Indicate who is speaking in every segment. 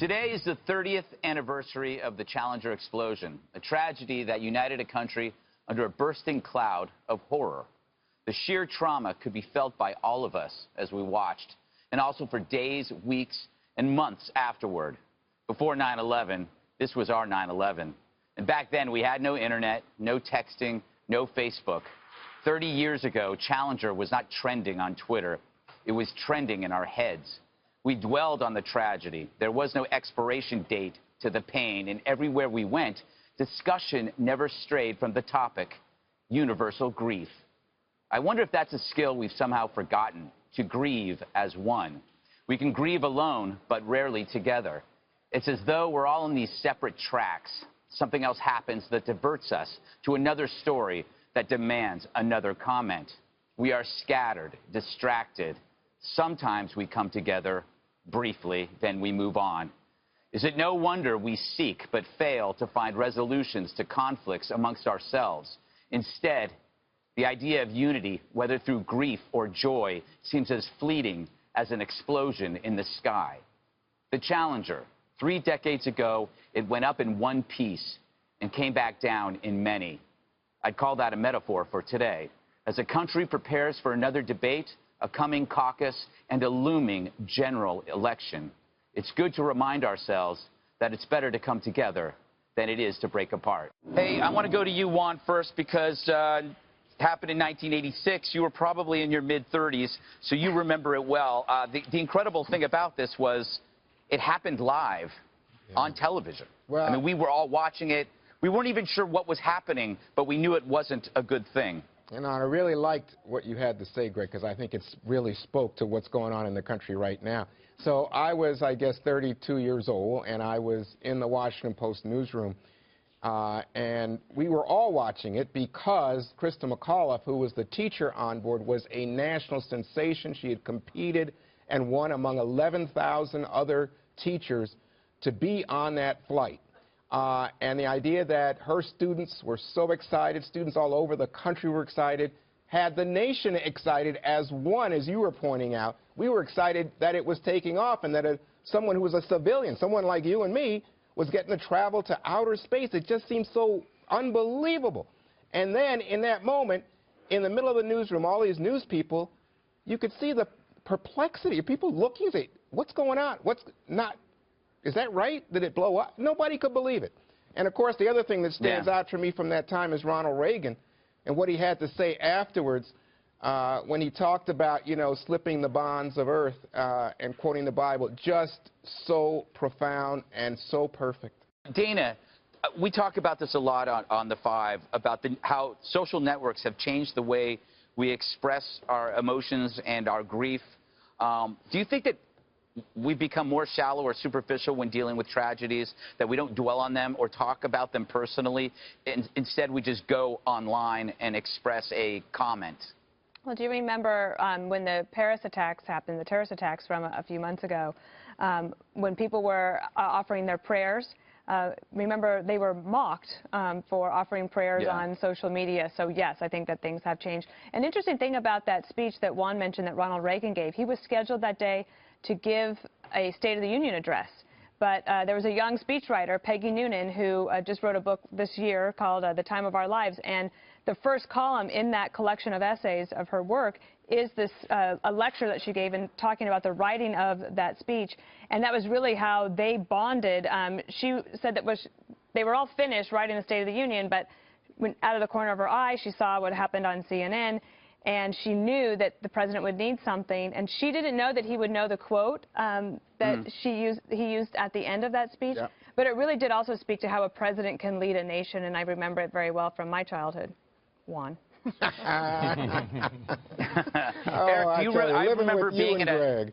Speaker 1: Today is the 30th anniversary of the Challenger explosion, a tragedy that united a country under a bursting cloud of horror. The sheer trauma could be felt by all of us as we watched, and also for days, weeks, and months afterward. Before 9/11, this was our 9/11. And back then, we had no internet, no texting, no Facebook. 30 years ago, Challenger was not trending on Twitter. It was trending in our heads. We dwelled on the tragedy. There was no expiration date to the pain, and everywhere we went, discussion never strayed from the topic, universal grief. I wonder if that's a skill we've somehow forgotten, to grieve as one. We can grieve alone, but rarely together. It's as though we're all on these separate tracks. Something else happens that diverts us to another story that demands another comment. We are scattered, distracted. Sometimes we come together briefly, then we move on. Is it no wonder we seek but fail to find resolutions to conflicts amongst ourselves? Instead, the idea of unity, whether through grief or joy, seems as fleeting as an explosion in the sky. The Challenger, 3 decades ago, it went up in one piece and came back down in many. I'd call that a metaphor for today. As a country prepares for another debate, a coming caucus, and a looming general election, it's good to remind ourselves that it's better to come together than it is to break apart. Hey, I want to go to you, Juan, first, because it happened in 1986. You were probably in your mid-30s, so you remember it well. The incredible thing about this was it happened live on television. Well, I mean, we were all watching it. We weren't even sure what was happening, but we knew it wasn't a good thing.
Speaker 2: And I really liked what you had to say, Greg, because I think it's really spoke to what's going on in the country right now. So I was, I guess, 32 years old, and I was in the Washington Post newsroom, and we were all watching it because Krista McAuliffe, who was the teacher on board, was a national sensation. She had competed and won among 11,000 other teachers to be on that flight. And the idea that her students were so excited, students all over the country were excited, had the nation excited as one, as you were pointing out. We were excited that it was taking off and that someone who was a civilian, someone like you and me, was getting to travel to outer space. It just seemed so unbelievable. And then in that moment, in the middle of the newsroom, all these news people, you could see the perplexity of people looking and say, what's going on? What's not? Is that right? Did it blow up? Nobody could believe it. And, of course, the other thing that stands out for me from that time is Ronald Reagan and what he had to say afterwards when he talked about, you know, slipping the bonds of earth and quoting the Bible. Just so profound and so perfect.
Speaker 1: Dana, we talk about this a lot on The Five, about how social networks have changed the way we express our emotions and our grief. Do you think that we've become more shallow or superficial when dealing with tragedies, that we don't dwell on them or talk about them personally? Instead, we just go online and express a comment?
Speaker 3: Well, do you remember when the Paris attacks happened, the terrorist attacks from a few months ago, when people were offering their prayers? Remember, they were mocked for offering prayers on social media. So, yes, I think that things have changed. An interesting thing about that speech that Juan mentioned that Ronald Reagan gave, he was scheduled that day to give a State of the Union address. But there was a young speechwriter, Peggy Noonan, who just wrote a book this year called The Time of Our Lives. And the first column in that collection of essays of her work is this a lecture that she gave and talking about the writing of that speech. And that was really how they bonded. She said that they were all finished writing the State of the Union, but when, out of the corner of her eye, she saw what happened on CNN. And she knew that the president would need something, and she didn't know that he would know the quote that he used at the end of that speech. Yeah. But it really did also speak to how a president can lead a nation, and I remember it very well from my childhood. Juan.
Speaker 1: Eric, I remember being in a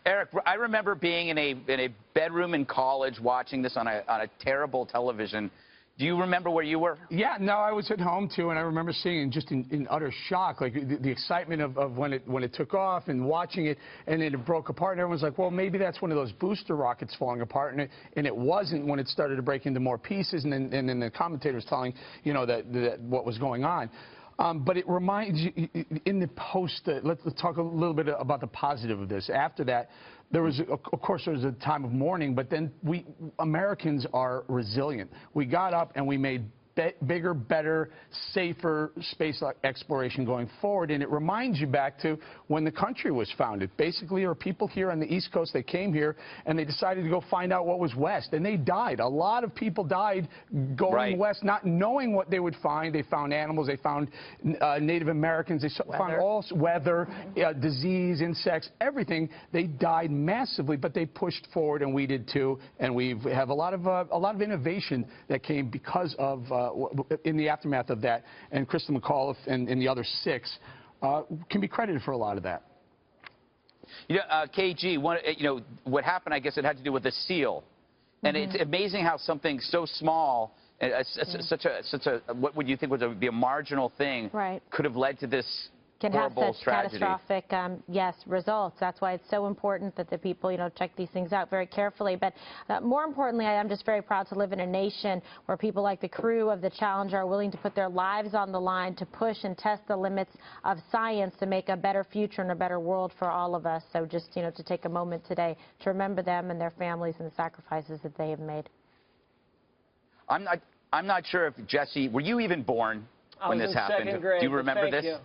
Speaker 1: Eric, I remember being in a bedroom in college watching this on a terrible television. Do you remember where you were?
Speaker 4: Yeah, no, I was at home, too, and I remember seeing it just in utter shock, like the excitement of when it took off and watching it, and then it broke apart, and everyone's like, well, maybe that's one of those booster rockets falling apart, and it wasn't when it started to break into more pieces, and then the commentators telling, you know, that what was going on. But it reminds you, in the post, let's talk a little bit about the positive of this. After that, there was, of course, there was a time of mourning, but then Americans are resilient. We got up and we made bigger, better, safer space exploration going forward. And it reminds you back to when the country was founded. Basically, there were people here on the East Coast that came here and they decided to go find out what was west. And they died. A lot of people died going west, not knowing what they would find. They found animals. They found Native Americans. They found all weather, disease, insects, everything. They died massively, but they pushed forward, and we did too. And we have a lot of innovation that came because of in the aftermath of that, and Crystal McAuliffe and the other 6 can be credited for a lot of that.
Speaker 1: You know, KG, what happened, I guess it had to do with the seal. And it's amazing how something so small, such a what would you think would be a marginal thing, could have led to this horrible tragedy.
Speaker 5: Catastrophic, yes, results. That's why it's so important that the people, check these things out very carefully. But more importantly, I am just very proud to live in a nation where people like the crew of the Challenger are willing to put their lives on the line to push and test the limits of science to make a better future and a better world for all of us. So just, to take a moment today to remember them and their families and the sacrifices that they have made.
Speaker 1: I'm not sure if, Jesse, were you even born when this happened?
Speaker 6: Second grade,
Speaker 1: do you remember this?
Speaker 6: You.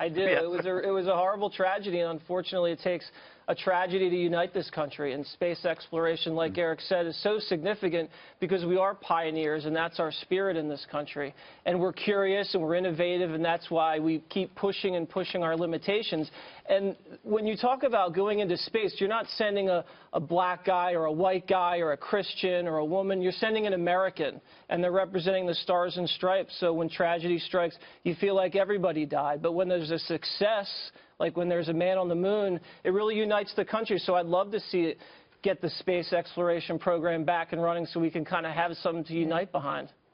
Speaker 6: I do. Yeah. It was a horrible tragedy, and unfortunately it takes a tragedy to unite this country. And space exploration, like Eric said, is so significant because we are pioneers, and that's our spirit in this country. And we're curious and we're innovative, and that's why we keep pushing and pushing our limitations. And when you talk about going into space, you're not sending a black guy or a white guy or a Christian or a woman. You're sending an American, and they're representing the stars and stripes. So when tragedy strikes, you feel like everybody died. But when there's a success, like when there's a man on the moon, it really unites the country. So I'd love to see it get the space exploration program back and running so we can kind of have something to unite behind.